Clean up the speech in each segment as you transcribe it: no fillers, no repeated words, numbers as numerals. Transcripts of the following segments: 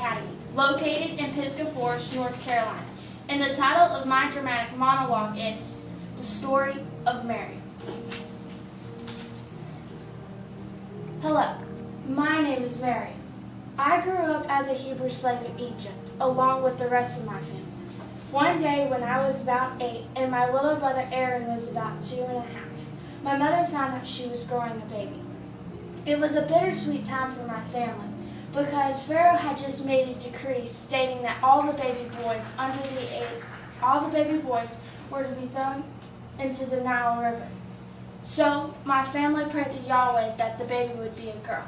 Academy, located in Pisgah Forest, North Carolina. And the title of my dramatic monologue is The Story of Mary. Hello, my name is Mary. I grew up as a Hebrew slave in Egypt, along with the rest of my family. One day when I was about 8 and my little brother Aaron was about 2 and a half, my mother found out she was growing a baby. It was a bittersweet time for my family because Pharaoh had just made a decree stating that all the baby boys were to be thrown into the Nile River. So my family prayed to Yahweh that the baby would be a girl.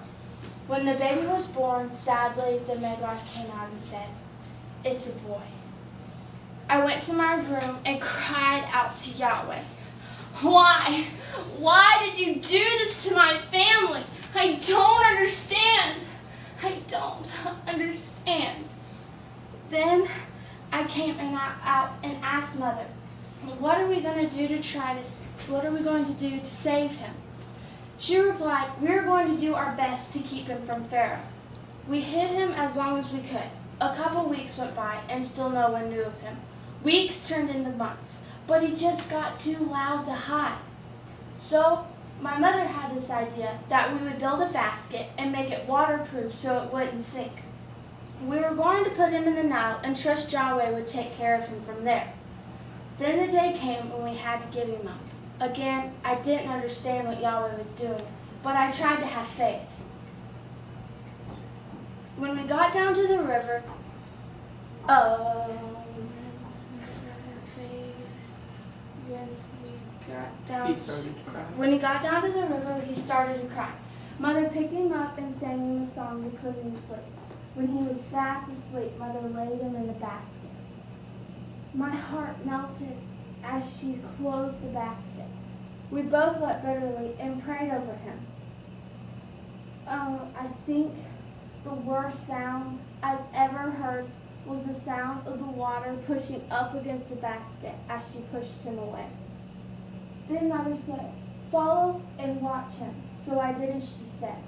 When the baby was born, sadly, the midwife came out and said, "It's a boy." I went to my room and cried out to Yahweh. Why? Why did you do this to my family? I don't understand. I don't understand. Then I came out and asked Mother, what are we going to do to save him? She replied, we're going to do our best to keep him from Pharaoh. We hid him as long as we could. A couple weeks went by and still no one knew of him. Weeks turned into months, but he just got too loud to hide. So my mother had this idea that we would build a basket and make it waterproof so it wouldn't sink. We were going to put him in the Nile and trust Yahweh would take care of him from there. Then the day came when we had to give him up. Again, I didn't understand what Yahweh was doing, but I tried to have faith. When we got down to the river, When he got down to the river, he started to cry. Mother picked him up and sang him a song to put him to sleep. When he was fast asleep, Mother laid him in a basket. My heart melted as she closed the basket. We both wept bitterly and prayed over him. I think the worst sound I've ever heard was the sound of the water pushing up against the basket as she pushed him away. Then Mother said, "Follow and watch him." So I did as she said.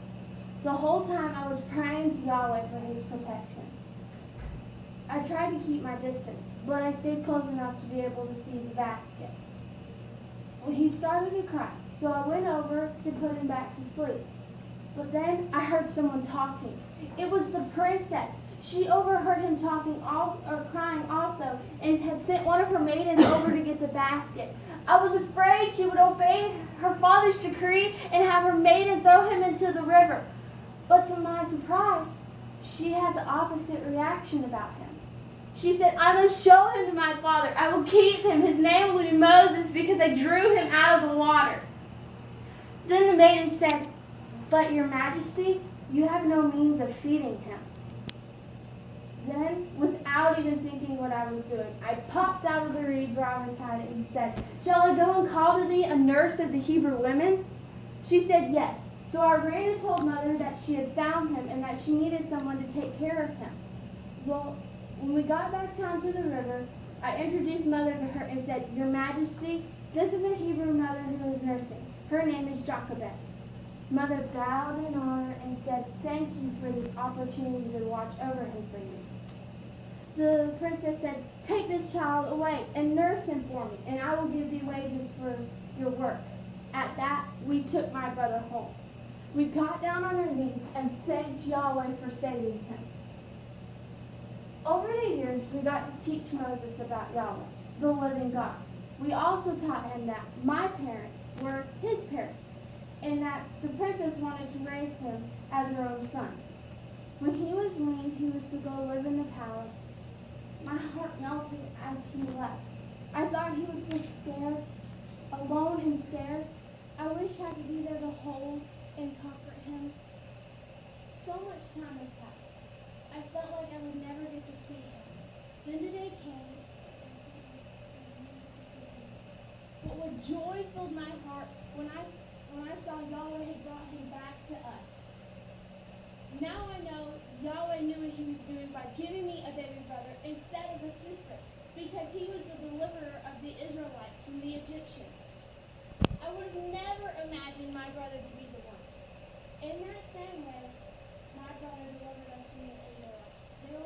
The whole time I was praying to Yahweh for his protection. I tried to keep my distance, but I stayed close enough to be able to see the basket. Well, he started to cry, so I went over to put him back to sleep. But then I heard someone talking. It was the princess. She overheard him crying also, and had sent one of her maidens over to get the basket. I was afraid she would obey her father's decree and have her maiden throw him into the river. But to my surprise, she had the opposite reaction about him. She said, "I must show him to my father. I will keep him. His name will be Moses because I drew him out of the water." Then the maiden said, "But your majesty, you have no means of feeding him." Then, without even thinking what I was doing, I popped out of the reeds where I was hiding and said, "Shall I go and call to thee a nurse of the Hebrew women?" She said yes. So I ran and told Mother that she had found him and that she needed someone to take care of him. Well, when we got back down to the river, I introduced Mother to her and said, "Your Majesty, this is a Hebrew mother who is nursing. Her name is Jochebed." Mother bowed in honor and said, "Thank you for this opportunity to watch over him for you." The princess said, "Take this child away and nurse him for me, and I will give thee wages for your work." At that, we took my brother home. We got down on our knees and thanked Yahweh for saving him. Over the years, we got to teach Moses about Yahweh, the living God. We also taught him that my parents were his parents, and that the princess wanted to raise him as her own son. When he was weaned, he was to go live in the palace. My heart melted as he left. I thought he would feel scared, alone and scared. I wish I could be there to hold and comfort him. So much time had passed. I felt like I would never get to see him. Then the day came, but what joy filled my heart when I saw Yahweh had brought him back to us. Now I know Yahweh knew what he was doing by giving me a baby brother instead of a sister, because he was the deliverer of the Israelites from the Egyptians. I would have never imagined my brother to be the one. In that same way, my brother delivered us from the Israelites. There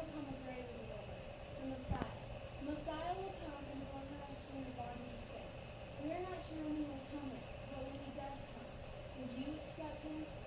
ceremony will come, but when he does come, would you accept him?